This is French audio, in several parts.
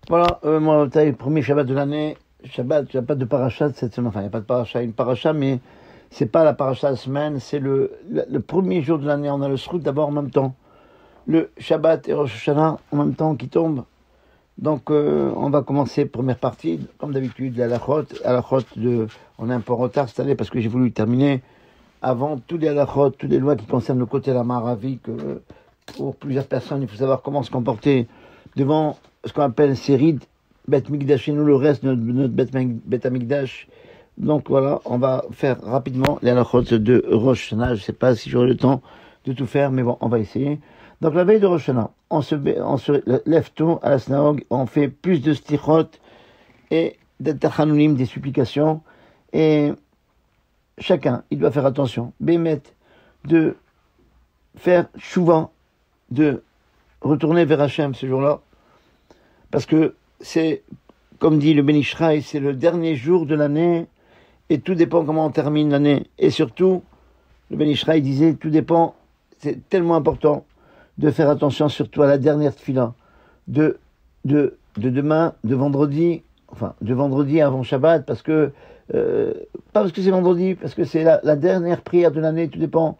Voilà, moi, le premier Shabbat de l'année, Shabbat, il n'y a pas de paracha cette semaine, enfin, il n'y a pas de paracha, une paracha, mais c'est pas la paracha de la semaine, c'est le premier jour de l'année, on a le Srout d'abord en même temps. Le Shabbat et Rosh Hashanah en même temps qui tombent. Donc, on va commencer première partie, comme d'habitude, la halachot on est un peu en retard cette année parce que j'ai voulu terminer avant tous les halachot, toutes les lois qui concernent le côté de la Maravi, que pour plusieurs personnes, il faut savoir comment se comporter devant ce qu'on appelle Sérid, Bet Mikdash, et nous, le reste de notre Bet Mikdash. Donc voilà, on va faire rapidement les halachot de Rosh Hashanah. Je ne sais pas si j'aurai le temps de tout faire, mais bon, on va essayer. Donc la veille de Rosh Hashanah, on se lève tôt à la synagogue, on fait plus de stichot et des tachanunim, des supplications, et chacun, il doit faire attention, bémet, de faire souvent, de retourner vers Hachem ce jour-là, parce que c'est, comme dit le Ben Ishraï, c'est le dernier jour de l'année, et tout dépend comment on termine l'année, et surtout, le Ben Ishraï disait, tout dépend, c'est tellement important, de faire attention surtout à la dernière tfila de demain, de vendredi avant Shabbat, parce que, pas parce que c'est vendredi, parce que c'est la dernière prière de l'année, tout dépend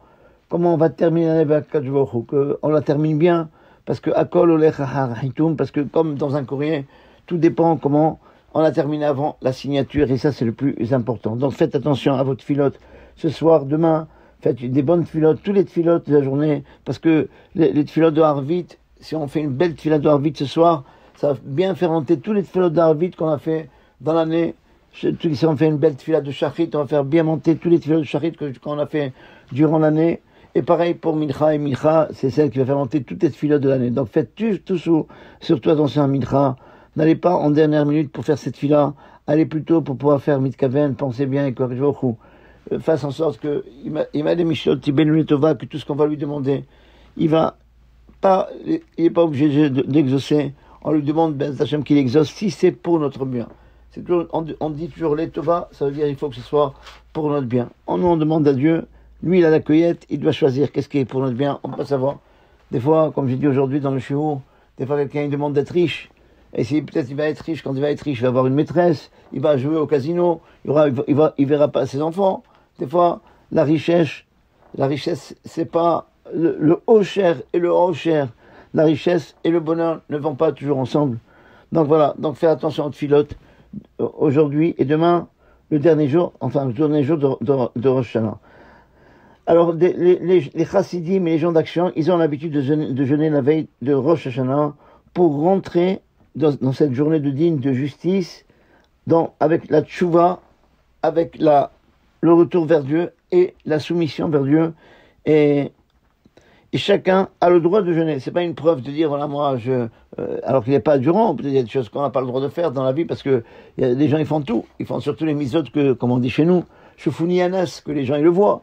comment on va terminer l'année avec Kadosh Baruch Hu, qu'on la termine bien, parce que Akol Olech Ahar Hitum, parce que comme dans un courrier, tout dépend comment on la termine avant la signature, et ça c'est le plus important. Donc faites attention à votre filote ce soir, demain, faites des bonnes filotes, tous les filotes de la journée, parce que les filotes de Harvit, si on fait une belle filote de Harvit ce soir, ça va bien faire monter tous les filotes de Harvit qu'on a fait dans l'année. Si on fait une belle filote de Shachrit, on va faire bien monter tous les filotes de Shachrit qu'on a fait durant l'année. Et pareil pour Mincha, et Mincha, c'est celle qui va faire monter toutes les filotes de l'année. Donc faites tout surtout attention à Mincha. N'allez pas en dernière minute pour faire cette fila, allez plutôt pour pouvoir faire Mitkaven, pensez bien, et quoi, fasse en sorte que il m'a des Michel Tova, que tout ce qu'on va lui demander, il est pas obligé d'exaucer. On lui demande Ben Hachem qu'il exauce si c'est pour notre bien. C'est toujours, on dit toujours les Tova, ça veut dire il faut que ce soit pour notre bien. On demande à Dieu, lui il a la cueillette, il doit choisir qu'est-ce qui est pour notre bien, on peut pas savoir. Des fois, comme j'ai dit aujourd'hui dans le shiur, des fois quelqu'un il demande d'être riche. Et si peut-être il va être riche, quand il va être riche, il va avoir une maîtresse, il va jouer au casino, il verra pas ses enfants. Des fois, la richesse, c'est pas le haut cher et le haut cher. La richesse et le bonheur ne vont pas toujours ensemble. Donc voilà, donc fais attention aux filotes aujourd'hui et demain, le dernier jour de Rosh Hashanah. Alors, les chassidim et les gens d'action, ils ont l'habitude de jeûner la veille de Rosh Hashanah pour rentrer dans cette journée de digne, de justice, avec la tchouva, avec le retour vers Dieu et la soumission vers Dieu. Et chacun a le droit de jeûner. C'est pas une preuve de dire, voilà, moi, alors qu'il n'y a pas durant, peut-être il y a des choses qu'on n'a pas le droit de faire dans la vie, parce que les gens, ils font tout. Ils font surtout les misotes que, comme on dit chez nous, Shoufouni Anas, que les gens, ils le voient.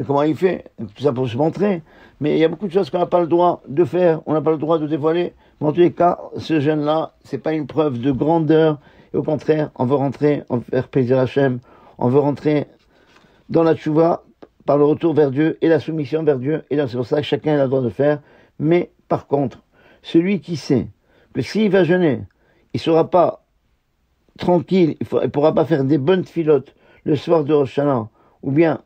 Comment il fait, tout ça pour se montrer. Mais il y a beaucoup de choses qu'on n'a pas le droit de faire, on n'a pas le droit de dévoiler. Mais en tous les cas, ce jeûne-là, c'est pas une preuve de grandeur. Et au contraire, on veut rentrer, on veut faire plaisir à Hachem, on veut rentrer dans la tchouva par le retour vers Dieu et la soumission vers Dieu. Et donc c'est pour ça que chacun a le droit de faire. Mais par contre, celui qui sait que s'il va jeûner, il sera pas tranquille, il pourra pas faire des bonnes filotes le soir de Rosh Hashanah, ou bien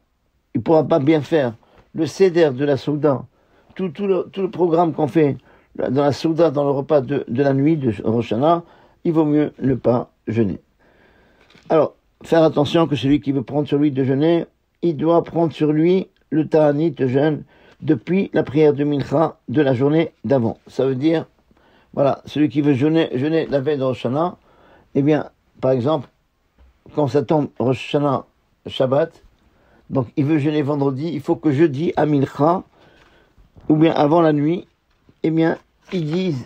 il pourra pas bien faire le seder de la Souda, tout le programme qu'on fait dans la Souda, dans le repas de la nuit de Rosh Hashanah, il vaut mieux ne pas jeûner. Alors, faire attention que celui qui veut prendre sur lui de jeûner, il doit prendre sur lui le ta'anit de jeûne depuis la prière de Mincha de la journée d'avant. Ça veut dire, voilà, celui qui veut jeûner la veille de Rosh Hashanah, eh bien, par exemple, quand ça tombe Rosh Hashanah Shabbat, donc il veut jeûner vendredi, il faut que jeudi à Mincha, ou bien avant la nuit, eh bien, ils disent,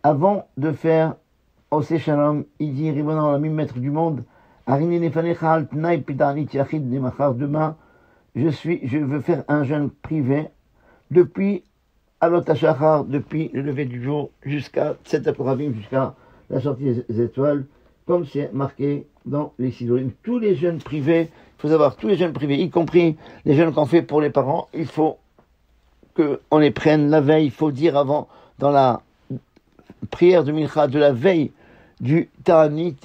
avant de faire Oseh Shalom, il dit, Ribono Olamim, maître du monde, Arini Nefanecha al Tnai Pitanit Yachid Nemachar, demain, je veux faire un jeûne privé, depuis Alot HaShachar, depuis le lever du jour, jusqu'à Tset HaKoravim, jusqu'à la sortie des étoiles, comme c'est marqué dans les Sidorim. Tous les jeûnes privés, il faut savoir, tous les jeûnes privés, y compris les jeûnes qu'on fait pour les parents, il faut qu'on les prenne la veille, il faut dire avant, dans la prière de Mincha de la veille du Ta'anit,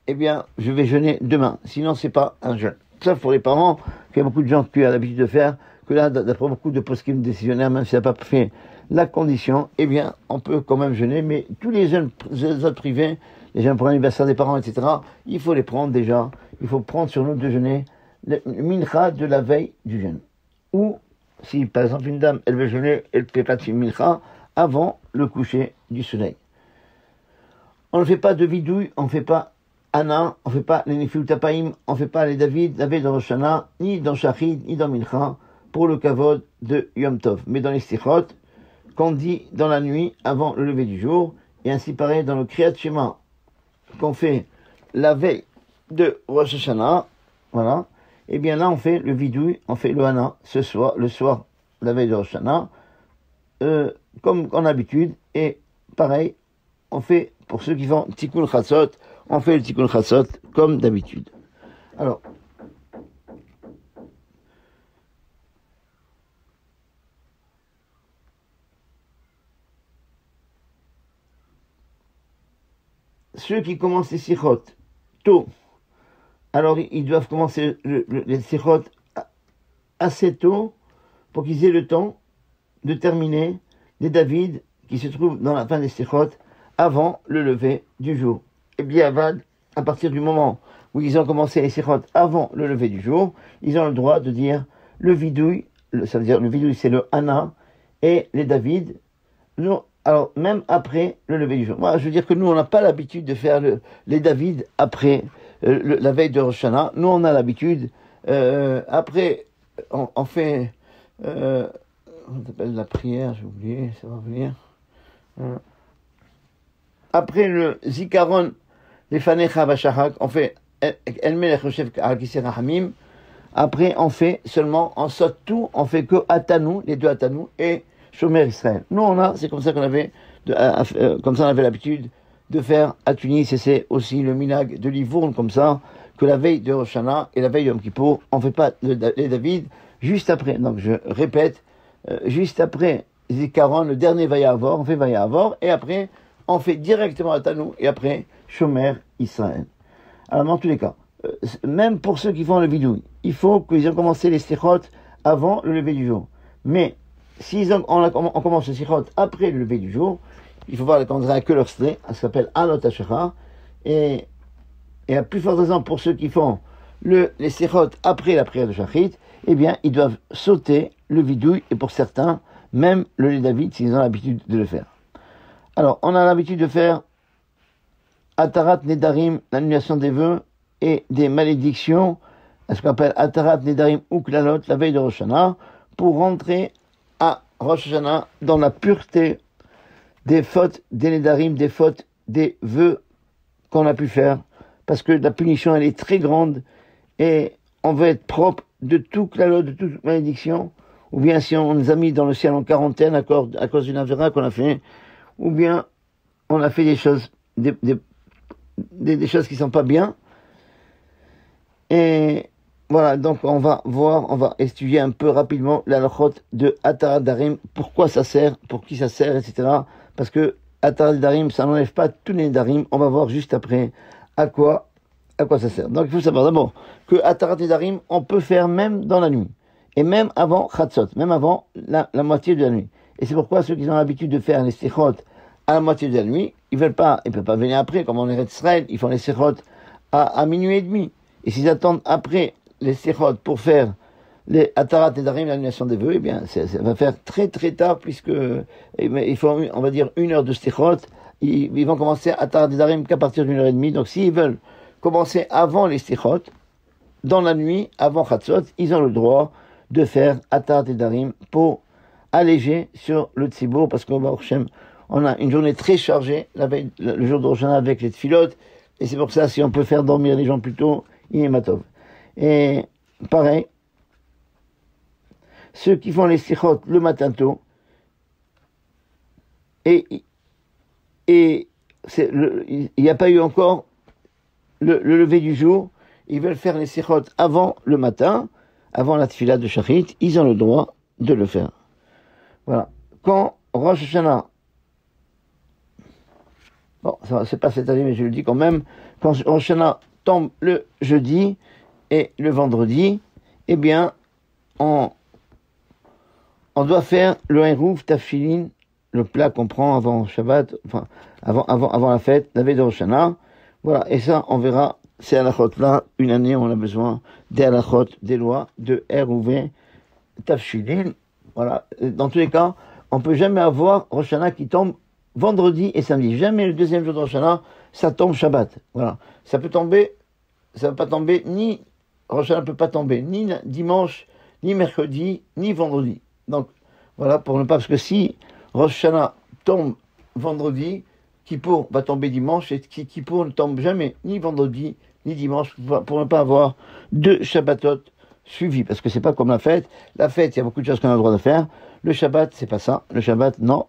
eh bien, je vais jeûner demain. Sinon, c'est pas un jeûne. Sauf pour les parents, qu'il y a beaucoup de gens qui ont l'habitude de faire, que là, d'après beaucoup de poskim décisionnaires, même si ça n'a pas fait la condition, eh bien, on peut quand même jeûner, mais tous les jeunes autres privés, les jeunes pour l'anniversaire des parents, etc., il faut les prendre déjà. Il faut prendre sur nous de jeûner le mincha de la veille du jeûne. Ou, si par exemple une dame, elle veut jeûner, elle ne fait pas de mincha avant le coucher du soleil. On ne fait pas de vidouille, on ne fait pas Anna, on ne fait pas les Nefiut Tapaim, on ne fait pas les David, la veille de Rosh Hashanah, ni dans Shachid, ni dans Mincha, pour le kavod de Yom Tov. Mais dans les Sichot, qu'on dit dans la nuit, avant le lever du jour, et ainsi pareil dans le Kriyat Shema, qu'on fait la veille de Rosh Hashanah, voilà, et bien là on fait le vidouille, on fait le Hana, le soir, la veille de Rosh Hashanah, comme en habitude, et pareil, on fait, pour ceux qui font Tikkun Chatzot, on fait le Tikkun Chatzot comme d'habitude. Alors, ceux qui commencent les sichot tôt, alors ils doivent commencer les sichot assez tôt pour qu'ils aient le temps de terminer les David qui se trouvent dans la fin des sichot avant le lever du jour. Et bien, à partir du moment où ils ont commencé les sichot avant le lever du jour, ils ont le droit de dire le vidouille, ça veut dire le vidouille c'est le Hana, et les David, alors même après le lever du jour. Moi, je veux dire que nous, on n'a pas l'habitude de faire les David après la veille de Rosh Hashanah. Nous, on a l'habitude, après, on fait, on appelle la prière, j'ai oublié, ça va venir. Après le Zikaron, les Fanecha Vashahak, on fait El Melech Yoshev Al Kisei Rahamim. Après, on fait seulement, on saute tout, on fait que Atanou, les deux Atanou, et Shomer Israël. Nous, c'est comme ça qu'on avait, comme ça on avait l'habitude de faire à Tunis, et c'est aussi le minag de Livourne, comme ça, que la veille de Rosh Hashanah et la veille de Yom Kippour, on fait pas les David juste après. Donc, je répète, juste après Zikaron, le dernier Vayavor, on fait Vayavor, et après, on fait directement Atanou, et après, Shomer Israël. Alors, dans tous les cas, même pour ceux qui font le vidouille, il faut qu'ils aient commencé les sichot avant le lever du jour. Mais, si on commence le sichot après le lever du jour, il faut voir qu'on dirait que leur slé, ça s'appelle Alot Hashecha, et à plus forte raison pour ceux qui font les sichot après la prière de Shachrit, eh bien, ils doivent sauter le vidouille, et pour certains, même le lait David, s'ils ont l'habitude de le faire. Alors, on a l'habitude de faire Atarat Nedarim, l'annulation des vœux et des malédictions, ce qu'on appelle Atarat Nedarim ou Klalot, la veille de Rosh Hashanah, pour rentrer à Rosh Hashanah dans la pureté des fautes des Nedarim, des fautes des vœux qu'on a pu faire, parce que la punition elle est très grande et on veut être propre de tout Klalot, de toute malédiction, ou bien si on nous a mis dans le ciel en quarantaine à cause d'une avéra qu'on a fait, ou bien on a fait des choses, des choses qui sont pas bien. Et voilà, donc on va étudier un peu rapidement la halachot de Atarat Darim, pourquoi ça sert, pour qui ça sert, etc. Parce que Atarat Darim, ça n'enlève pas tous les Darim, on va voir juste après à quoi ça sert. Donc il faut savoir d'abord que Atarat Darim, on peut faire même dans la nuit, et même avant Chatzot, même avant la moitié de la nuit. Et c'est pourquoi ceux qui ont l'habitude de faire les sichot à la moitié de la nuit, ils peuvent pas venir après, comme on est Israël, ils font les sichot à minuit et demi. Et s'ils attendent après les sichot pour faire les Atarat Nedarim, l'annulation des vœux, eh bien, ça va faire très très tard, puisque il faut, on va dire, 1 heure de sichot. Ils vont commencer Atarat Nedarim qu'à partir d'1 heure et demie. Donc s'ils veulent commencer avant les sichot, dans la nuit, avant Chatzot, ils ont le droit de faire Atarat Nedarim pour alléger sur le tzibour, parce qu'on a une journée très chargée, le jour de Rosh Hashanah avec les tfilotes, et c'est pour ça, si on peut faire dormir les gens plus tôt, Inematov. Et pareil, ceux qui font les sichot le matin tôt, et il n'y a pas eu encore le lever du jour, ils veulent faire les sichot avant le matin, avant la tfila de Shachrit, ils ont le droit de le faire. Voilà. Quand Rosh Hashanah Bon, ça c'est pas cette année, mais je le dis quand même. Quand Rosh Hashanah tombe le jeudi et le vendredi, eh bien, on doit faire le Hérouf Tafilin, le plat qu'on prend avant Shabbat, enfin, avant la fête, la veille de Rosh Hashanah. Voilà, et ça, on verra, ces halachot-là, une année, on a besoin des halachot, des lois, de Hérouvé Tafilin. Voilà, dans tous les cas, on peut jamais avoir Rosh Hashanah qui tombe vendredi et samedi. Jamais le deuxième jour de Rosh Hashanah, ça tombe Shabbat. Voilà, ça peut tomber, ça va pas tomber ni, Rosh Hashanah ne peut pas tomber ni dimanche, ni mercredi, ni vendredi. Donc, voilà, pour ne pas, parce que si Rosh Hashanah tombe vendredi, Kippour va tomber dimanche, et Kippour ne tombe jamais, ni vendredi, ni dimanche, pour ne pas avoir deux Shabbatot suivis, parce que c'est pas comme la fête. La fête, il y a beaucoup de choses qu'on a le droit de faire. Le Shabbat, c'est pas ça. Le Shabbat, non.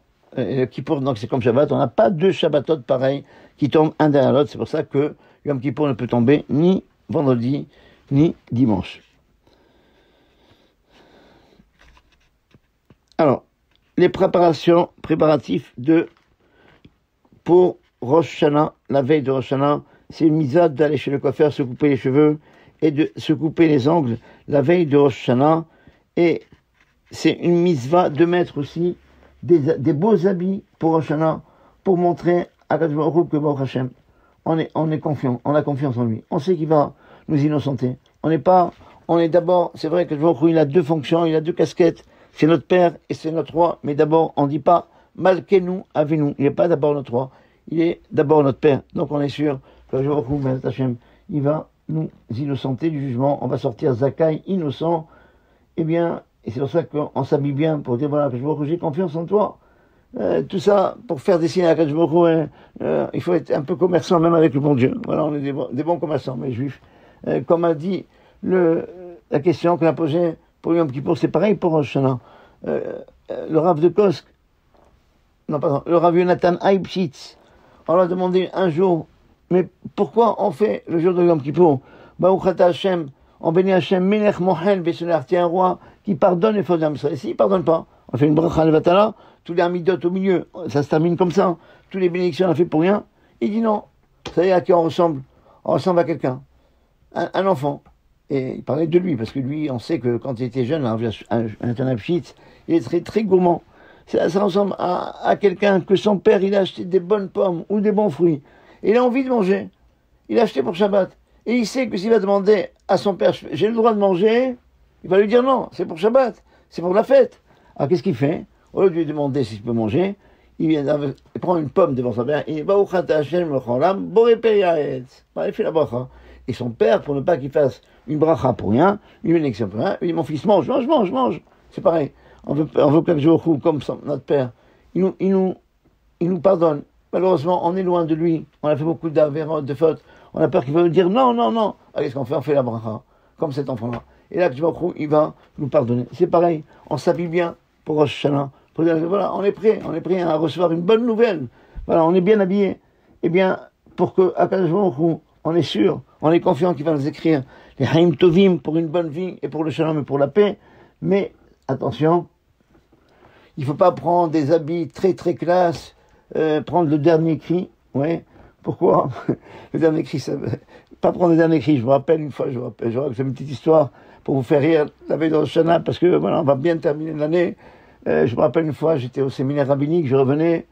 Kippour, donc c'est comme Shabbat. On n'a pas deux Shabbatot pareils qui tombent un derrière l'autre. C'est pour ça que Yom Kippour ne peut tomber ni vendredi, ni dimanche. Alors, les préparatifs pour Rosh Hashanah, la veille de Rosh Hashanah, c'est une mitzvah d'aller chez le coiffeur, se couper les cheveux et de se couper les ongles la veille de Rosh Hashanah. Et c'est une mitzvah de mettre aussi des beaux habits pour Rosh Hashanah, pour montrer à Kadosh Baruch Hu que Baruch Hashem, on est confiant, on a confiance en lui. On sait qu'il va nous innocenter. On est d'abord, c'est vrai que Kadosh Baruch Hu, il a deux fonctions, il a deux casquettes. C'est notre Père et c'est notre Roi, mais d'abord, on ne dit pas Malkenu Avinu. Il n'est pas d'abord notre Roi, il est d'abord notre Père. Donc on est sûr que il va nous innocenter du jugement. On va sortir Zakai innocent. Eh bien, et c'est pour ça qu'on s'habille bien pour dire voilà, j'ai confiance en toi. Tout ça pour faire des signes à Kadosh Baruch Hu, il faut être un peu commerçant même avec le bon Dieu. Voilà, on est des bons commerçants, mais juifs. Comme a dit la question qu'on a posée pour Yom Kippour, c'est pareil pour Rosh Hashanah. Le Rav de Kosk, le Rav Yonatan Haïpchitz, on l'a demandé un jour, mais pourquoi on fait le jour de Yom Kippour Baruch Hashem, on bénit Hashem, Melech Mohel Besonar, un roi qui pardonne les fautes d'Am Israël. S'il ne pardonne pas, on fait une bracha levatala, tous les amidot au milieu, ça se termine comme ça, toutes les bénédictions on a fait pour rien. Il dit non, vous savez à qui on ressemble à quelqu'un, un enfant. Et il parlait de lui, parce que lui, on sait que quand il était jeune, un pchit, il est très, très gourmand. Ça ressemble à quelqu'un que son père, il a acheté des bonnes pommes ou des bons fruits. Et il a envie de manger. Il a acheté pour Shabbat. Et il sait que s'il va demander à son père, j'ai le droit de manger, il va lui dire non, c'est pour Shabbat, c'est pour la fête. Alors qu'est-ce qu'il fait? Au lieu de lui demander s'il peut manger, il prend une pomme devant sa mère, et il fait la bracha. Et son père, pour ne pas qu'il fasse une bracha pour rien, une bénédiction pour rien, il dit mon fils, mange. C'est pareil. On veut que le jour comme notre père, il nous pardonne. Malheureusement, on est loin de lui. On a fait beaucoup d'avérotes, de fautes. On a peur qu'il va nous dire non. Alors qu'est-ce qu'on fait? On fait la bracha, comme cet enfant-là. Et là, il va nous pardonner. C'est pareil. On s'habille bien pour Rosh Hashanah. Pour dire, voilà, on est prêt à recevoir une bonne nouvelle. Voilà, on est bien habillé. Eh bien, pour que Akadosh Baruch Hu, on est sûr, on est confiant qu'il va nous écrire les Haïm Tovim pour une bonne vie et pour le shalom et pour la paix. Mais attention, il ne faut pas prendre des habits très très classe, prendre le dernier cri. Ouais. Pourquoi? Le dernier cri, ça pas prendre le dernier cri. Je vous rappelle une fois, je raconte une petite histoire pour vous faire rire la veille de Rosh Hashanah, parce que voilà, on va bien terminer l'année. Je me rappelle une fois, j'étais au séminaire rabbinique, je revenais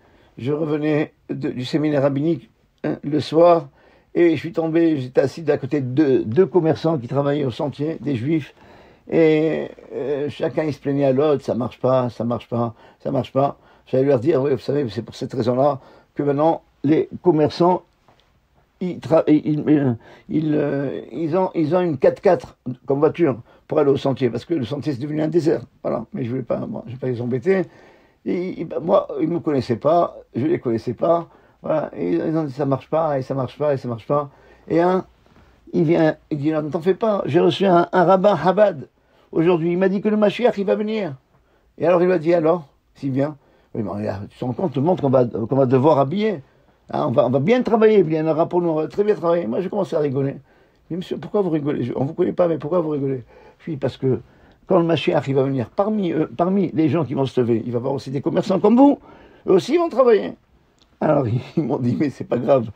du séminaire rabbinique le soir. Et je suis tombé, j'étais assis à côté de deux commerçants qui travaillaient au sentier, des juifs, et chacun il se plaignait à l'autre, ça marche pas. J'allais leur dire, oui, vous savez, c'est pour cette raison-là que maintenant les commerçants, ils ont une 4x4 comme voiture pour aller au sentier, parce que le sentier c'est devenu un désert. Voilà, mais je vais pas les embêter. Moi, ils me connaissaient pas, je les connaissais pas. Voilà, et ils ont dit ça marche pas. Et il vient, il dit non, ne t'en fais pas, j'ai reçu un rabbin Chabad aujourd'hui, il m'a dit que le Mashiach il va venir. Et alors il m'a dit alors, s'il vient, oui, mais, tu te rends compte, tout le monde qu'on va devoir habiller. Hein, on va bien travailler, il y en aura pour nous, on va très bien travailler. Moi j'ai commencé à rigoler. Je dis monsieur, pourquoi vous rigolez? On vous connaît pas, mais pourquoi vous rigolez? Je dis parce que quand le Mashiach il va venir, parmi les gens qui vont se lever, il va y avoir aussi des commerçants comme vous, eux aussi ils vont travailler. Alors ils m'ont dit, mais c'est pas grave.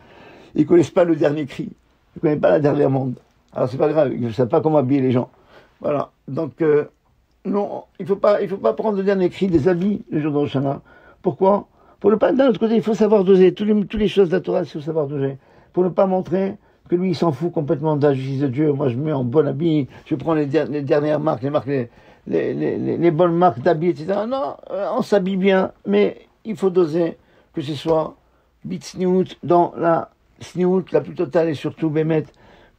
Ils connaissent pas le dernier cri. Ils connaissent pas la dernière monde. Alors c'est pas grave, ils ne savent pas comment habiller les gens. Voilà. Donc, non, il faut pas prendre le dernier cri des habits le jour de Rosh Hashanah. Pourquoi? Pour ne pas, d'un autre côté, il faut savoir doser. Toutes les choses de la Torah, il faut savoir doser. Pour ne pas montrer que lui, il s'en fout complètement de la justice de Dieu. Moi, je me mets en bon habit, je prends les dernières marques, les bonnes marques d'habits, etc. Non, on s'habille bien, mais il faut doser que ce soit bit sniout dans la sniout la plus totale et surtout bémet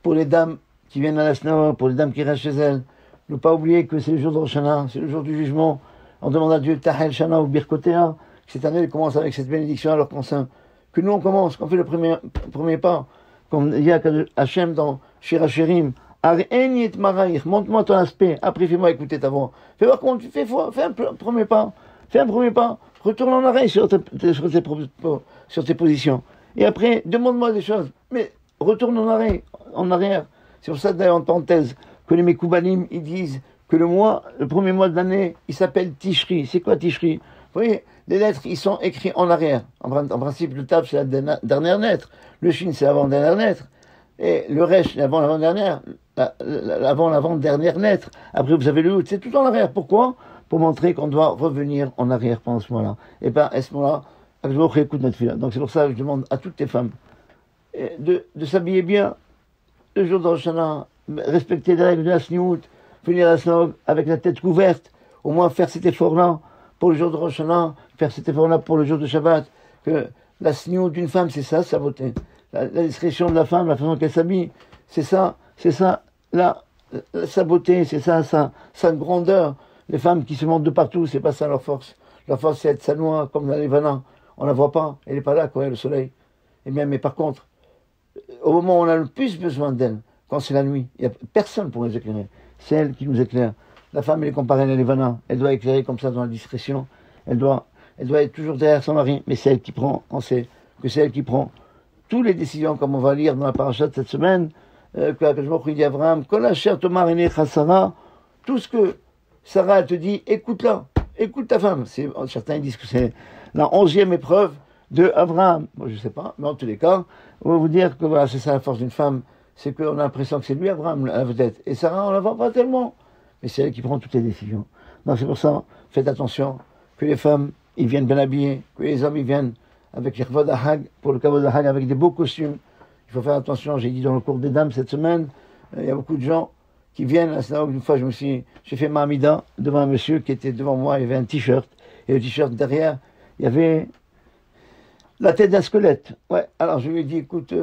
pour les dames qui viennent à la synagogue, pour les dames qui restent chez elles. Ne pas oublier que c'est le jour de Rosh Hashanah, c'est le jour du jugement. On demande à Dieu Tahel Shana ou Birkotea. Cette année, elle commence avec cette bénédiction à leur consent. Que nous, on commence, qu'on fait le premier pas. Comme il y a Hachem dans Shir Hashirim. Montre-moi ton aspect. Après, fais-moi écouter ta voix. Fais voir comment tu fais. Fais un premier pas. Fais un premier pas. Retourne en arrêt sur tes positions. Et après, demande-moi des choses. Mais retourne en arrière. C'est pour ça, d'ailleurs, en parenthèse, que les Mekoubalim, ils disent que le premier mois de l'année, il s'appelle Tishri. C'est quoi Tishri? Vous voyez, les lettres, ils sont écrits en arrière. En principe, le Tav, c'est la dernière lettre. Le Shin, c'est l'avant-dernière lettre. Et le Resh, c'est l'avant-dernière lettre. Après, vous avez le Hout. C'est tout en arrière. Pourquoi? Pour montrer qu'on doit revenir en arrière pendant ce moment-là. Et bien, à ce moment-là, je écoute notre fille. Donc, c'est pour ça que je demande à toutes les femmes de s'habiller bien le jour de Rosh Hashanah, respecter les règles de la sniout, venir à la synagogue avec la tête couverte, au moins faire cet effort-là pour le jour de Rosh Hashanah, faire cet effort-là pour le jour de Shabbat, que la sniout d'une femme, c'est ça, sa beauté. La discrétion de la femme, la façon qu'elle s'habille, c'est ça, sa beauté, c'est ça, sa grandeur. Les femmes qui se montrent de partout, c'est pas ça leur force. Leur force, c'est être sanois, comme la Levana. On la voit pas, elle est pas là quand il y a le soleil. Et bien, mais par contre, au moment où on a le plus besoin d'elle, quand c'est la nuit, il n'y a personne pour nous éclairer. C'est elle qui nous éclaire. La femme, elle est comparée à l'Evana. Elle doit éclairer comme ça dans la discrétion. Elle doit être toujours derrière son mari. Mais c'est elle qui prend, on sait que c'est elle qui prend toutes les décisions, comme on va lire dans la paracha de cette semaine, que la Baruch dit à Abraham, Kol asher tomar enecha Sarah, tout ce que Sarah elle te dit, écoute-la, écoute ta femme. Certains disent que c'est la 11e épreuve de Abraham. Moi, je sais pas, mais en tous les cas, on va vous dire que voilà, c'est ça la force d'une femme, c'est qu'on a l'impression que c'est lui, Abraham, la vedette. Et Sarah, on la voit pas tellement. Mais c'est elle qui prend toutes les décisions. Donc c'est pour ça, faites attention, que les femmes, ils viennent bien habillés, que les hommes, ils viennent avec les Kavod Hag, pour le Kavod Hag, avec des beaux costumes. Il faut faire attention, j'ai dit dans le cours des dames cette semaine, il y a beaucoup de gens qui viennent à la synagogue. Une fois, j'ai fait ma amida devant un monsieur qui était devant moi, il y avait un t-shirt, et le t-shirt derrière, il y avait la tête d'un squelette. Ouais, alors je lui ai dit, écoute,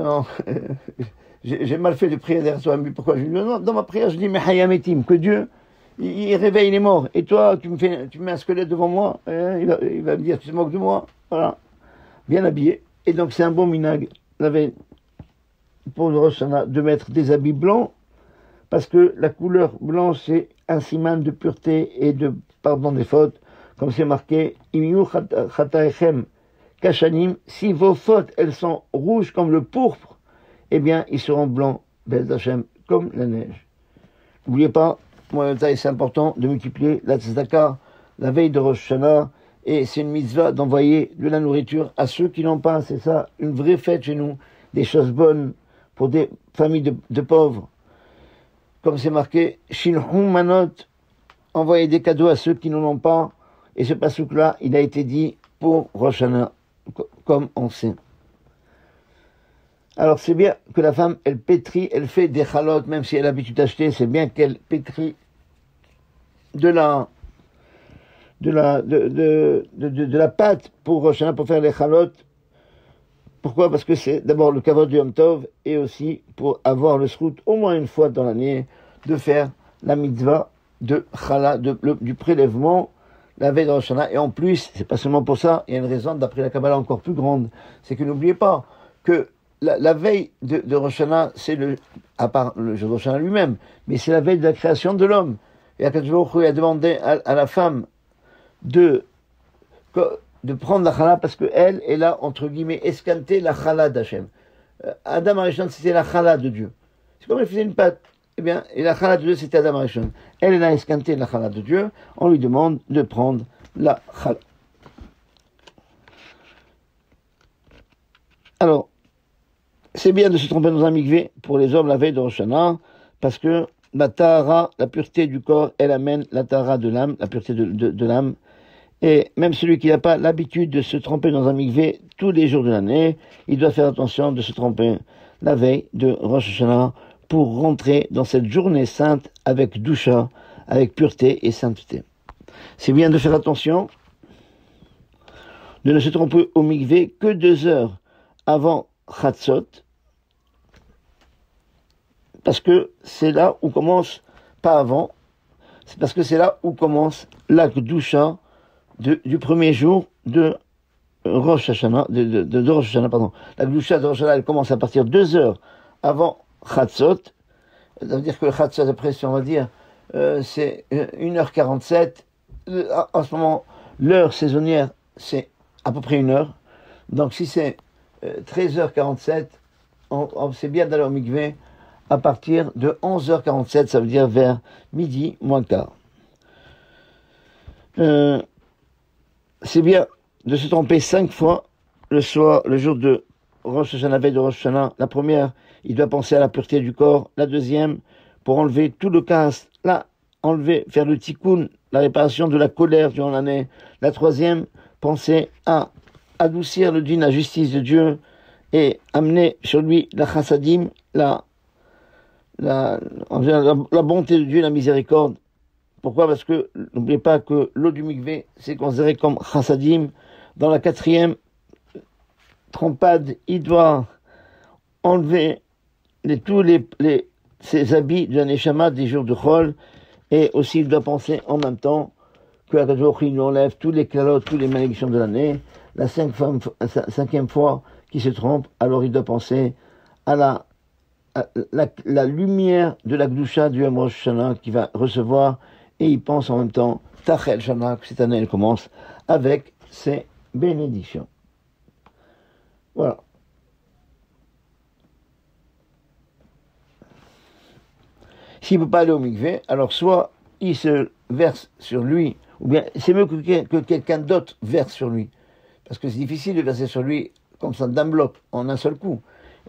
j'ai mal fait de prier derrière toi, mais pourquoi? Je lui ai dit, non, dans ma prière, je dis, mais Hayametim, que Dieu, il réveille les morts. Et toi, tu mets un squelette devant moi, il va me dire, tu te moques de moi. Voilà. Bien habillé. Et donc, c'est un bon minag, la veille, pour le Rosh Hashanah, de mettre des habits blancs, parce que la couleur blanche, c'est un siman de pureté et de pardon des fautes, comme c'est marqué, Imiyu chataechem kashanim, si vos fautes, elles sont rouges comme le pourpre, eh bien, ils seront blancs, Bez Hashem, comme la neige. N'oubliez pas, c'est important de multiplier la tzedaka, la veille de Rosh Hashanah, et c'est une mitzvah d'envoyer de la nourriture à ceux qui n'ont pas. C'est ça, une vraie fête chez nous, des choses bonnes pour des familles de pauvres. Comme c'est marqué, Shilhum Manot, envoyer des cadeaux à ceux qui n'en ont pas. Et ce pasouk-là, il a été dit pour Rosh Hashanah, comme on sait. Alors c'est bien que la femme, elle pétrit, elle fait des chalotes, même si elle a l'habitude d'acheter, c'est bien qu'elle pétrit de la pâte pour Rosh Hashanah, pour faire les chalotes. Pourquoi? Parce que c'est d'abord le kavod du Yom Tov, et aussi pour avoir le srout au moins une fois dans l'année, de faire la mitzvah de chala, du prélèvement, la veille de Rosh Hashanah. Et en plus, c'est pas seulement pour ça, il y a une raison d'après la Kabbalah encore plus grande, c'est que n'oubliez pas que la veille de Rosh Hashanah, c'est à part le jour de Rosh Hashanah lui-même, mais c'est la veille de la création de l'homme. Et Akadosh Baruch Hu a demandé à la femme de prendre la chala parce qu'elle, elle a, entre guillemets, escanté la chala d'Hachem. Adam Arishon, c'était la chala de Dieu. C'est comme elle faisait une pâte. Eh bien, et la chala de Dieu, c'était Adam Arishon. Elle a escanté la chala de Dieu. On lui demande de prendre la chala. Alors, c'est bien de se tromper dans un mikvé pour les hommes la veille de Rosh Hashanah, parce que la tahara, la pureté du corps, elle amène la tahara de l'âme, la pureté de l'âme. Et même celui qui n'a pas l'habitude de se tremper dans un mikvé tous les jours de l'année, il doit faire attention de se tremper la veille de Rosh Hashanah pour rentrer dans cette journée sainte avec doucha, avec pureté et sainteté. C'est bien de faire attention de ne se tromper au mikvé que 2 heures avant Chatzot, parce que c'est là où commence, pas avant, c'est parce que c'est là où commence la Kedusha du premier jour de Rosh Hashanah, de Rosh Hashanah, pardon. La Kedusha de Rosh Hashanah, elle commence à partir 2 heures avant Chatzot. Ça veut dire que le Chatzot, après, si on va dire, c'est 1h47. En ce moment, l'heure saisonnière, c'est à peu près 1 heure. Donc si c'est 13h47, c'est bien d'aller au mikvé à partir de 11h47, ça veut dire vers midi moins quart. C'est bien de se tromper 5 fois le soir, le jour de Rosh Hashanah, veille de Rosh Hashanah. La première, il doit penser à la pureté du corps. La deuxième, pour enlever tout le casse, faire le tikkun, la réparation de la colère durant l'année. La troisième, penser à adoucir le din, la justice de Dieu, et amener sur lui la chassadim, la bonté de Dieu, la miséricorde. Pourquoi? Parce que n'oubliez pas que l'eau du mikvé, c'est considéré comme chassadim. Dans la 4e trempade, il doit enlever tous ses habits de la neshama des jours de Chol, et aussi il doit penser en même temps que la Kadosh nous enlève tous les calottes, toutes les malédictions de l'année. La 5e fois qu'il se trompe, alors il doit penser à la lumière de la Gdusha du Yom Rosh Hashanah qu'il va recevoir, et il pense en même temps Tachel Shana, que cette année elle commence avec ses bénédictions. Voilà. S'il ne peut pas aller au mikvé, alors soit il se verse sur lui, ou bien c'est mieux que quelqu'un d'autre verse sur lui. Parce que c'est difficile de verser sur lui comme ça d'un bloc, en un seul coup.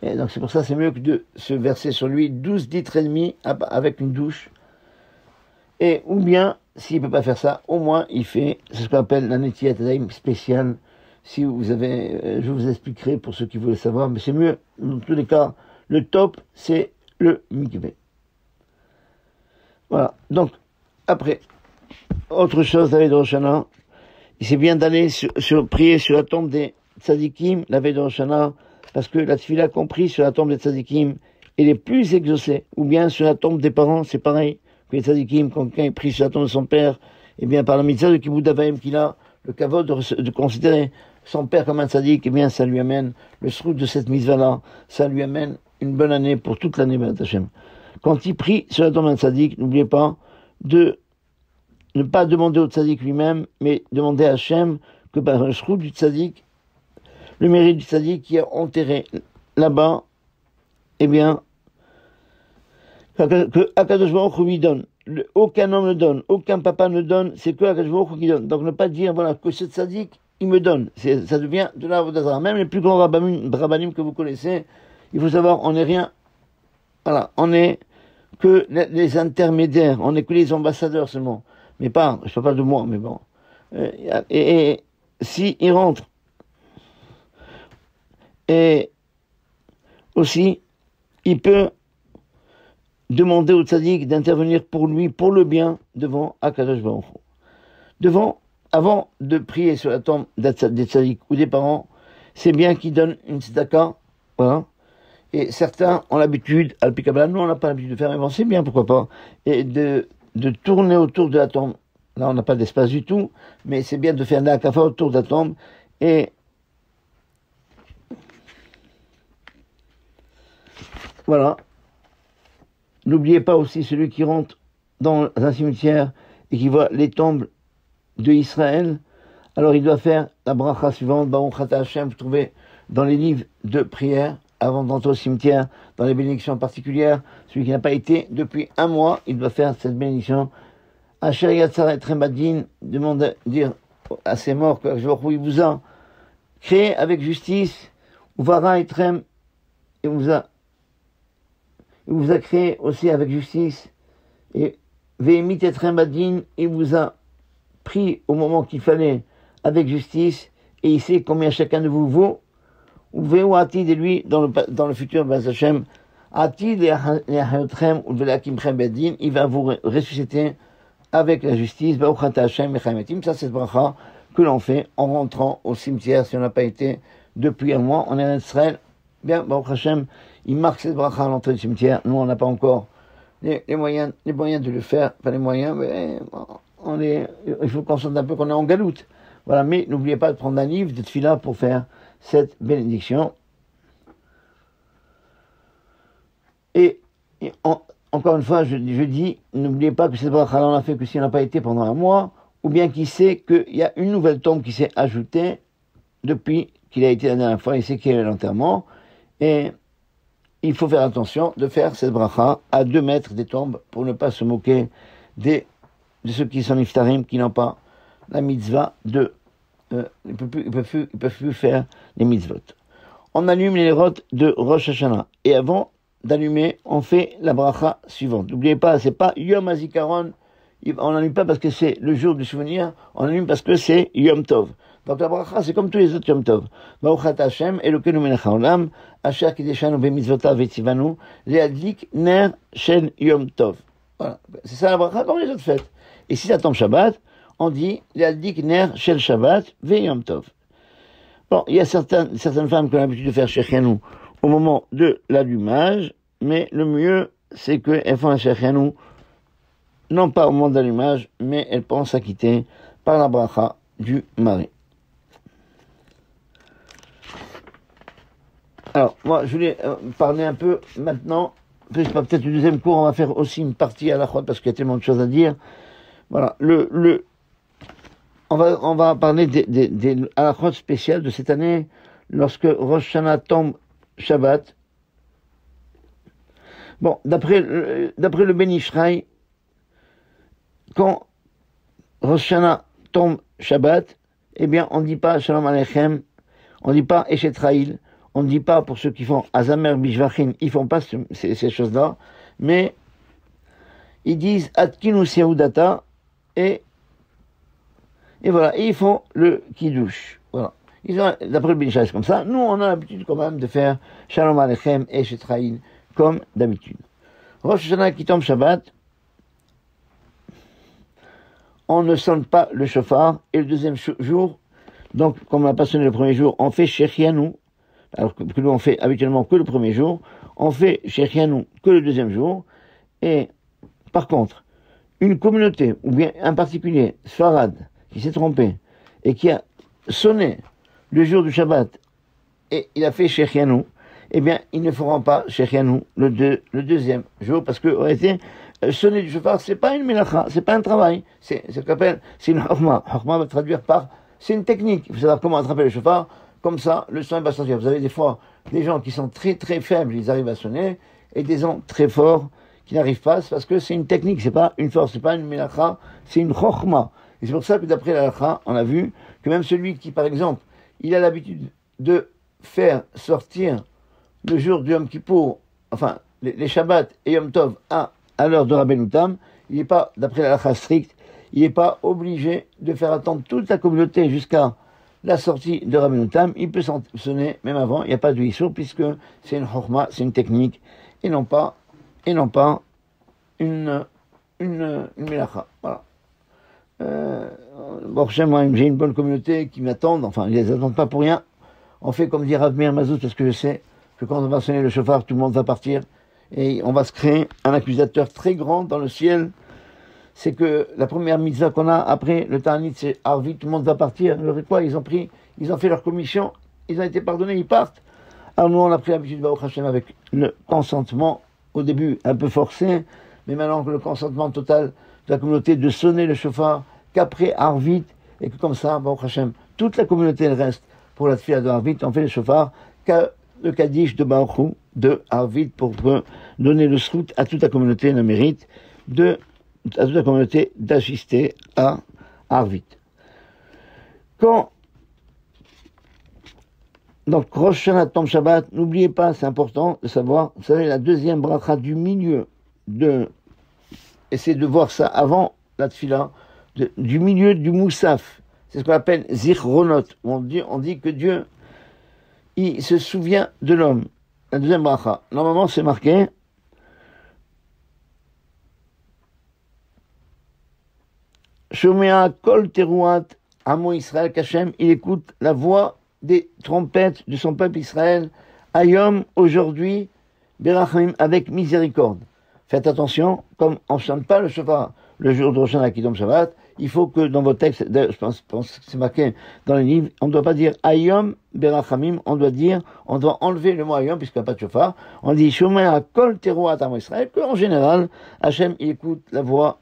Et donc c'est pour ça c'est mieux que de se verser sur lui 12 litres et demi avec une douche. Et ou bien, s'il ne peut pas faire ça, au moins il fait ce qu'on appelle la Netilat Yadayim spéciale. Si vous avez, je vous expliquerai pour ceux qui veulent savoir, mais c'est mieux, dans tous les cas, le top, c'est le mikvé. Voilà, donc, après, autre chose, la veille de Rosh Hashanah, c'est bien d'aller prier sur la tombe des tzadikim, la veille de Rosh Hashanah, parce que la tefila compris sur la tombe des tzadikim, elle est plus exaucée, ou bien sur la tombe des parents, c'est pareil, que les tzadikim, quand quelqu'un prie sur la tombe de son père, et bien par la mitzvah de Kibbout Avayim qu'il a, le kavod de considérer son père comme un tzadik, eh bien ça lui amène le srout de cette mitzvah-là, ça lui amène une bonne année pour toute l'année, Béat Hashem. Quand il prie sur la tombe d'un tzadik, n'oubliez pas de ne pas demander au tzadik lui-même, mais demander à Hashem que par le srout du tzadik, le mérite du tzadik qui est enterré là-bas, eh bien, que Akadosh Baruch Hu lui donne. Aucun homme ne donne, aucun papa ne donne, c'est que Akadosh Baruch Hu qui donne. Donc ne pas dire, voilà, que ce tzadik, il me donne. Ça devient de la Avodah. Même les plus grands rabbanim que vous connaissez, il faut savoir, on n'est rien, voilà, on n'est que les intermédiaires, on n'est que les ambassadeurs seulement. Mais pas, je ne parle pas de moi, mais bon. Et si il rentre, et aussi, il peut demander au tzaddik d'intervenir pour lui, pour le bien, devant Akadosh Baruch Hu. Avant de prier sur la tombe des tzaddik ou des parents, c'est bien qu'ils donnent une tzedaka, voilà. Et certains ont l'habitude, al-Pikabala, nous on n'a pas l'habitude de faire, mais bon, c'est bien, pourquoi pas, et de tourner autour de la tombe. Là, on n'a pas d'espace du tout, mais c'est bien de faire la kafa autour de la tombe, et voilà. N'oubliez pas aussi celui qui rentre dans un cimetière et qui voit les tombes de Israël, alors il doit faire la bracha suivante, Baruch Ata Hashem, vous trouvez dans les livres de prière, avant d'entrer au cimetière, dans les bénédictions particulières. Celui qui n'a pas été depuis 1 mois, il doit faire cette bénédiction. Asher Yatzar et Trembadin, dire à ses morts que je il vous a créé avec justice, Uvara Etrem, il vous a créé aussi avec justice, et Vehemit Etrem Badin, il vous a pris au moment qu'il fallait avec justice, et il sait combien chacun de vous vaut. Ou Veu Atid, et lui, dans le futur, Baz Hashem, Atid et Ahayotrem, ou Velakimchem Badin, il va vous ressusciter avec la justice, Ba'uchata Hashem, Mechametim. Ça, c'est ce bracha que l'on fait en rentrant au cimetière, si on n'a pas été depuis un mois. On est en Israël. Bien, Baruch Hashem, il marque cette bracha à l'entrée du cimetière. Nous, on n'a pas encore les moyens de le faire. Pas les moyens, mais il faut qu'on sente un peu qu'on est en galoute. Voilà, mais n'oubliez pas de prendre un livre de tefila pour faire cette bénédiction. Et encore une fois, je dis, n'oubliez pas que cette bracha-là, on l'a fait que si on n'a pas été pendant un mois, ou bien qu'il sait qu'il y a une nouvelle tombe qui s'est ajoutée depuis qu'il a été la dernière fois, il sait qu'il y a eu l'enterrement, et il faut faire attention de faire cette bracha à 2 mètres des tombes pour ne pas se moquer de ceux qui sont iftarim, qui n'ont pas la mitzvah de... ils ne peuvent plus faire les mitzvot. On allume les rotes de Rosh Hashanah, et avant d'allumer, on fait la bracha suivante. N'oubliez pas, c'est pas Yom HaZikaron, on n'allume pas parce que c'est le jour du souvenir, on allume parce que c'est Yom Tov. Donc la bracha, c'est comme tous les autres Yom Tov. Ba'uchat Hashem, Elokeinu melech haolam, asher kideshanu b'mitzvotav v'tzivanu, le'adlik ner shel Yom Tov. Voilà. C'est ça la bracha comme les autres fêtes. Et si ça tombe Shabbat, on dit le'adlik ner shel Shabbat ve'Yom Tov. Bon, il y a certaines femmes qui ont l'habitude de faire Shechianu au moment de l'allumage, mais le mieux, c'est qu'elles font la Shechianu non pas au moment de l'allumage, mais elles pensent s'acquitter par la bracha du mari. Alors, moi, je voulais parler un peu maintenant, peut-être le deuxième cours, on va faire aussi une partie à la fois, parce qu'il y a tellement de choses à dire. Voilà, on va parler des halakhot spéciales de cette année, lorsque Rosh Hashanah tombe Shabbat. Bon, d'après le Ben Ishraï, quand Rosh Hashanah tombe Shabbat, eh bien, on ne dit pas Shalom Aleichem, on ne dit pas Eshet Ra'il, on ne dit pas pour ceux qui font Azamer Bishvachin, ils font pas ces choses-là, mais ils disent Atkinu Seudata, et voilà, et ils font le Kiddush. Voilà. D'après le Ben Ishraï, c'est comme ça. Nous, on a l'habitude quand même de faire Shalom Aleichem, Eshet Ra'il, comme d'habitude. Rosh Hashanah qui tombe Shabbat, on ne sonne pas le shofar, et le deuxième jour, donc, comme on n'a pas sonné le premier jour, on fait Shechianu, alors que nous on fait habituellement que le premier jour, on fait Shechianu que le deuxième jour, et par contre, une communauté, ou bien un particulier, Sfarad, qui s'est trompé, et qui a sonné le jour du Shabbat, et il a fait Shechianu, eh bien, ils ne feront pas Shechianu le deuxième jour, parce que, en réalité, sonner du shofar, c'est pas une melacha, c'est pas un travail, c'est ce qu'on appelle, c'est une chokma. Chokma va traduire par, c'est une technique. Il faut savoir comment attraper le shofar, comme ça, le son va sortir. Vous avez des fois des gens qui sont très très faibles, ils arrivent à sonner, et des gens très forts qui n'arrivent pas, c'est parce que c'est une technique, c'est pas une force, c'est pas une melacha, c'est une chokma. Et c'est pour ça que d'après la halacha, on a vu que même celui qui, par exemple, il a l'habitude de faire sortir le jour du Yom Kippour, enfin, les Shabbats et Yom Tov à l'heure de Rabbeinu Tam, il n'est pas, d'après la halakha stricte, il n'est pas obligé de faire attendre toute la communauté jusqu'à la sortie de Rabbeinu Tam. Il peut sonner même avant, il n'y a pas de issur, puisque c'est une chokma, c'est une technique, et non pas une melacha. Voilà. Bon, moi, j'ai une bonne communauté qui m'attendent, enfin, ils ne les attendent pas pour rien. On fait comme dit Rav Meir Mazout, parce que je sais que quand on va sonner le shofar, tout le monde va partir. Et on va se créer un accusateur très grand dans le ciel. C'est que la première mitzvah qu'on a après le Ta'anit, c'est Arvit, tout le monde va partir. Alors quoi, ils ont fait leur commission, ils ont été pardonnés, ils partent. Alors nous, on a pris l'habitude, Baruch Hashem, avec le consentement, au début un peu forcé, mais maintenant que le consentement total de la communauté de sonner le shofar qu'après Arvit, et que comme ça, Baruch Hashem, toute la communauté elle reste pour la tefila de Arvit, on fait le shofar le Kaddish de Baruch Hu, de Arvit, pour donner le srout à toute la communauté, le mérite à toute la communauté d'assister à Arvit. Quand Donc, Rosh Hashanah, Tom Shabbat, n'oubliez pas, c'est important de savoir, vous savez, la deuxième bracha du milieu essayez de voir ça avant la tfila, du milieu du Moussaf. C'est ce qu'on appelle Zichronot. On dit que Dieu, il se souvient de l'homme. La deuxième bracha. Normalement, c'est marqué Shomea kol teruat amo Israël Kachem. Il écoute la voix des trompettes de son peuple Israël. Ayom, aujourd'hui, Berachim, avec miséricorde. Faites attention, comme on ne chante pas le shofar le jour de Rosh Hashanah qui tombe Shabbat, il faut que dans vos textes, je pense que c'est marqué dans les livres, on ne doit pas dire Ayom Berachamim, on doit enlever le mot Ayom puisqu'il n'y a pas de shofar. On dit Shomea kol teruat amo Israël, qu'en général, Hachem il écoute la voix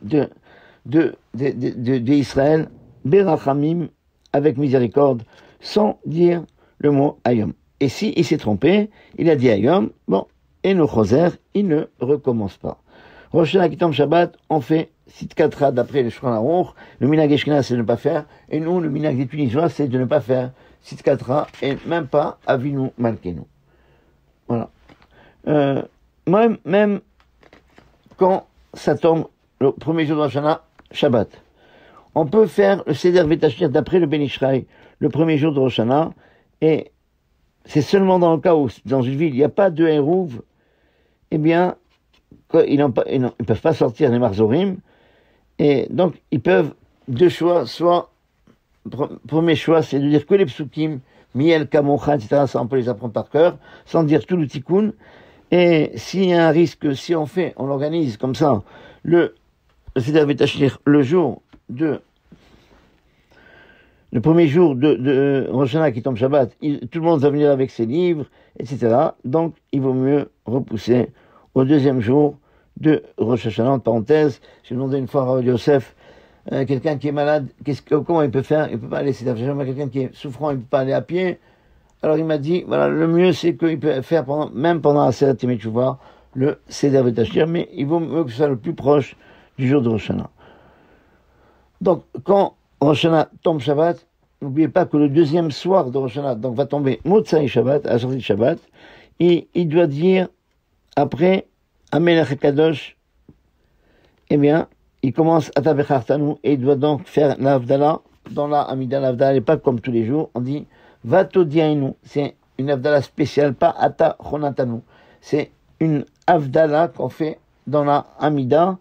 d'Israël, Berachamim, avec miséricorde, sans dire le mot Ayom. Et si il s'est trompé, il a dit Ayom, bon, et le Choser, il ne recommence pas. Rosh Hashanah qui tombe Shabbat, on fait Sitkatra d'après le Shulchan Aruch. Le minhag Eshkenaz, c'est de ne pas faire. Et nous, le minhag des Tunisiens, c'est de ne pas faire Sitkatra et même pas Avinu Malkenu. Voilà. Même quand ça tombe le premier jour de Rosh Hashanah, Shabbat, on peut faire le Seder Vetashir d'après le Ben Ishraï, le premier jour de Rosh Hashanah, et c'est seulement dans le cas où, dans une ville, il n'y a pas de Hérouv, eh bien, ils ne peuvent pas sortir les Marzorim, et donc ils peuvent, deux choix, soit, premier choix, c'est de dire que les psukim, Miel, Kamocha, etc., ça on peut les apprendre par cœur, sans dire tout le tikkun, et s'il y a un risque, si on l'organise comme ça, le Seder Vetashir, le premier jour de Rosh Hashanah qui tombe Shabbat, tout le monde va venir avec ses livres, etc. Donc, il vaut mieux repousser au deuxième jour de Rosh Hashanah. En parenthèse, j'ai demandé une fois à Rav Yosef, quelqu'un qui est malade, comment il peut faire? Il peut pas aller, c'est quelqu'un qui est souffrant, il peut pas aller à pied. Alors il m'a dit, voilà, le mieux c'est qu'il peut faire même pendant la Seder Timei Teshuvah, le Seder Vetashir, mais il vaut mieux que ce soit le plus proche du jour de Rosh Hashanah. Donc, quand Rosh Hashanah tombe Shabbat, n'oubliez pas que le deuxième soir de Rosh Hashanah, donc va tomber Motzai Shabbat, à la sortie de Shabbat, et il doit dire, après, Amelech Kadosh, eh bien, il commence à Tabechartanu, et il doit donc faire l'Avdala, dans la Amida, l'Avdala n'est pas comme tous les jours, on dit, Vatodiainu, c'est une Avdala spéciale, pas Ata Chonatanu, c'est une Avdala qu'on fait dans la Amida,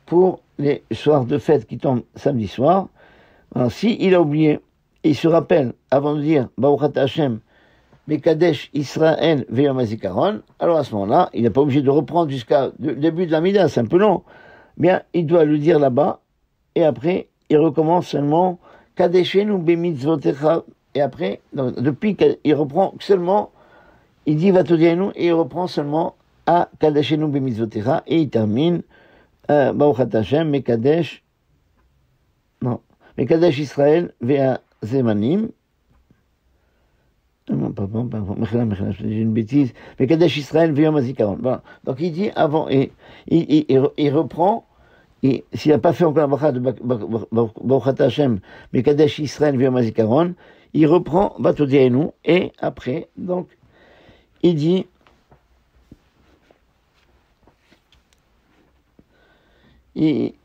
pour les soirs de fête qui tombent samedi soir. Alors, si il a oublié, et il se rappelle, avant de dire, Baruchat Hashem, Mekadesh Israël Veyom HaZikaron, alors à ce moment-là, il n'est pas obligé de reprendre jusqu'à le début de l'Amida, c'est un peu long. Bien, il doit le dire là-bas, et après, il recommence seulement, Kadeshenu Bemitzvotecha, et après, donc, depuis qu'il reprend seulement, il dit Vatodienu, et il reprend seulement à Kadeshenu Bemitzvotecha, et il termine, Baruchat Hashem, Mekadesh Israël, Vea Zemanim, j'ai une bêtise, Mekadesh Israël, Veyom HaZikaron. Voilà. Donc il dit avant, et il reprend, et s'il n'a pas fait encore la bracha de Baruchat Hashem, Mekadesh Israël, Veyom HaZikaron, il reprend Vatodienu, et après, donc, il dit,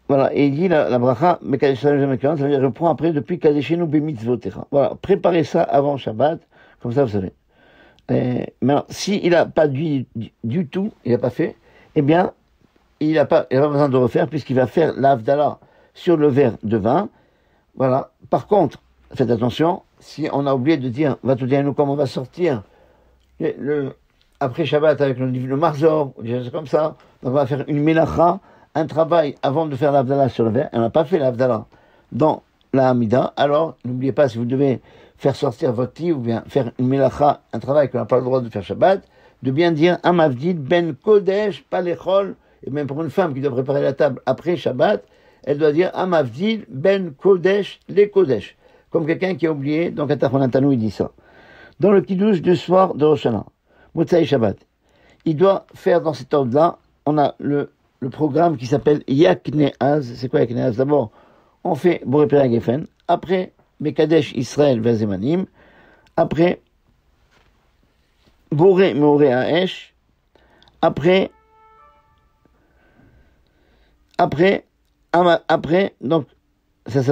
voilà, et il dit la bracha, Mekadesh Israël, Veyom HaZikaron, ça veut dire reprend après depuis Kadeshenu Bemitzvotecha. Voilà, préparez ça avant Shabbat, comme ça vous savez. Maintenant, s'il n'a pas du tout, il n'a pas fait, eh bien, il n'a pas besoin de refaire puisqu'il va faire l'Avdala sur le verre de vin. Voilà. Par contre, faites attention, si on a oublié de dire, va tout dire nous comme on va sortir après Shabbat avec le Marzor, ou des choses comme ça, donc on va faire une Melacha, un travail avant de faire l'Avdala sur le verre, et on n'a pas fait l'Avdala dans la Hamida, alors n'oubliez pas, si vous devez faire sortir votre lit ou bien faire une Melacha, un travail qu'on n'a pas le droit de faire Shabbat, de bien dire Amavdil ben Kodesh, pas l'échol, et même pour une femme qui doit préparer la table après Shabbat, elle doit dire Amavdil ben Kodesh, les Kodesh. Comme quelqu'un qui a oublié, donc à Tachonatanu, il dit ça. Dans le Kiddush du soir de Rosh Hashanah, Motzai Shabbat, il doit faire dans cet ordre-là, on a le programme qui s'appelle Yakneaz. C'est quoi Yakneaz? D'abord, on fait Boré Perek Geffen, après Mekadesh Israël Vezemanim, après Boré Meoré Haesh, après, donc, ça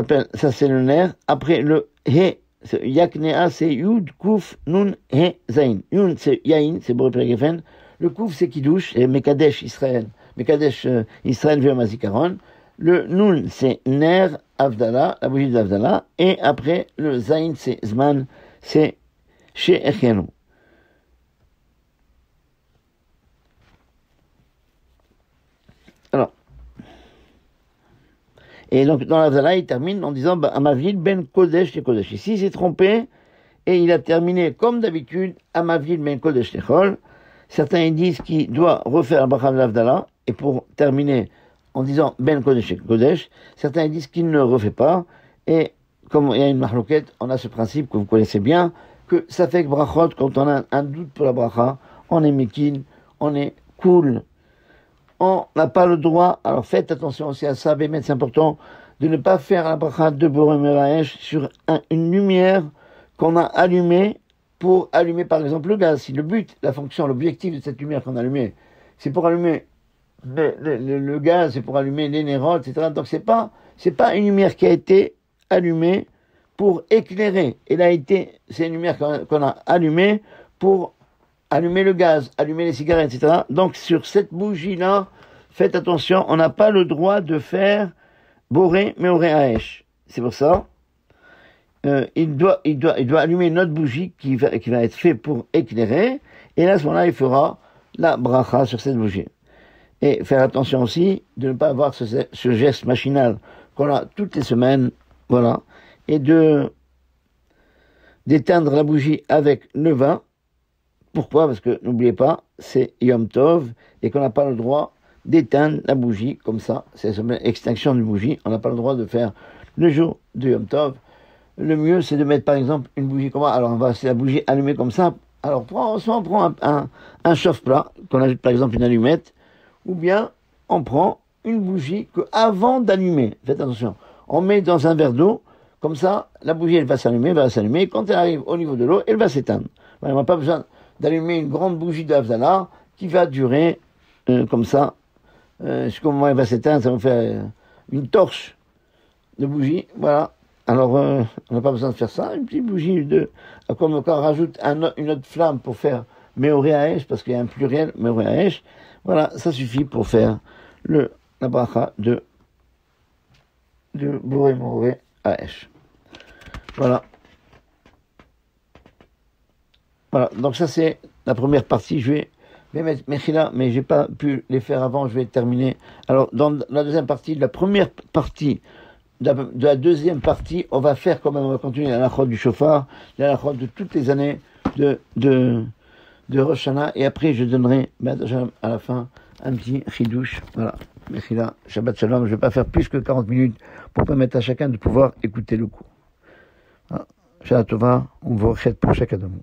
c'est le nerf, après le He, Yaknea, c'est Yud, Kouf, Nun, He, Zain. Yud, c'est Yain, c'est Boré Peregefen. Le Kouf, c'est Kiddush, et Mekadesh Israël. Mekadesh Israël Viom Azikaron. Le Nun, c'est Ner Avdallah, la bougie d'Avdallah. Et après, le Zain, c'est Zman, c'est chez Echianu. Alors. Et donc, dans l'Avdallah, il termine en disant, Amavil ben Kodesh le Kodesh. Ici, il s'est trompé, et il a terminé, comme d'habitude, Amavil ben Kodesh Lechol. Certains disent qu'il doit refaire la bracha de l'Avdallah, et pour terminer en disant Ben Kodesh Kodesh, certains disent qu'il ne refait pas, et comme il y a une mahlouquette, on a ce principe que vous connaissez bien, que ça fait que brachot, quand on a un doute pour la bracha, on est mekin, on est cool, on n'a pas le droit, alors faites attention aussi à ça, mais c'est important, de ne pas faire la bracha de Boré Meraesh sur une lumière qu'on a allumée, pour allumer par exemple le gaz. Si le but, la fonction, l'objectif de cette lumière qu'on a allumée, c'est pour allumer le gaz, c'est pour allumer les nérodes, etc. Donc c'est pas une lumière qui a été allumée pour éclairer. C'est une lumière qu'on a allumée pour allumer le gaz, allumer les cigarettes, etc. Donc sur cette bougie-là, faites attention, on n'a pas le droit de faire Boré Meoré Haesh. C'est pour ça. Il doit allumer une autre bougie qui va être fait pour éclairer, et là, à ce moment-là, il fera la bracha sur cette bougie. Et faire attention aussi de ne pas avoir ce geste machinal qu'on a toutes les semaines, voilà, et d'éteindre la bougie avec le vin. Pourquoi? Parce que, n'oubliez pas, c'est Yom Tov, et qu'on n'a pas le droit d'éteindre la bougie comme ça, c'est l'extinction d'une bougie, on n'a pas le droit de faire le jour de Yom Tov. Le mieux, c'est de mettre, par exemple, une bougie comme ça. Alors, c'est la bougie allumée comme ça. Alors, soit on prend un chauffe-plat, qu'on ajoute, par exemple, une allumette, ou bien, on prend une bougie avant d'allumer. Faites attention. On met dans un verre d'eau, comme ça, la bougie, elle va s'allumer. Quand elle arrive au niveau de l'eau, elle va s'éteindre. Voilà, on n'a pas besoin d'allumer une grande bougie d'Avdallah qui va durer, comme ça. Jusqu'au moment où elle va s'éteindre, ça va faire une torche de bougie. Voilà. Alors, on n'a pas besoin de faire ça. Une petite bougie comme on rajoute une autre flamme pour faire Meoré Haesh, parce qu'il y a un pluriel, Meoré Haesh. Voilà, ça suffit pour faire la bracha de Boré Meoré Haesh. Voilà. Voilà, donc ça c'est la première partie. Je vais mettre Mechila, mais j'ai pas pu les faire avant, je vais terminer. Alors, dans la deuxième partie, la première partie, de la deuxième partie, on va continuer la halachot du shofar, la halachot de toutes les années de Rosh Hashanah, et après je donnerai à la fin un petit chidouche. Voilà, Mechila, Shabbat Shalom. Je ne vais pas faire plus que 40 minutes pour permettre à chacun de pouvoir écouter le cours. Voilà. Shabbat Tova, on vous rachète pour chacun de nous.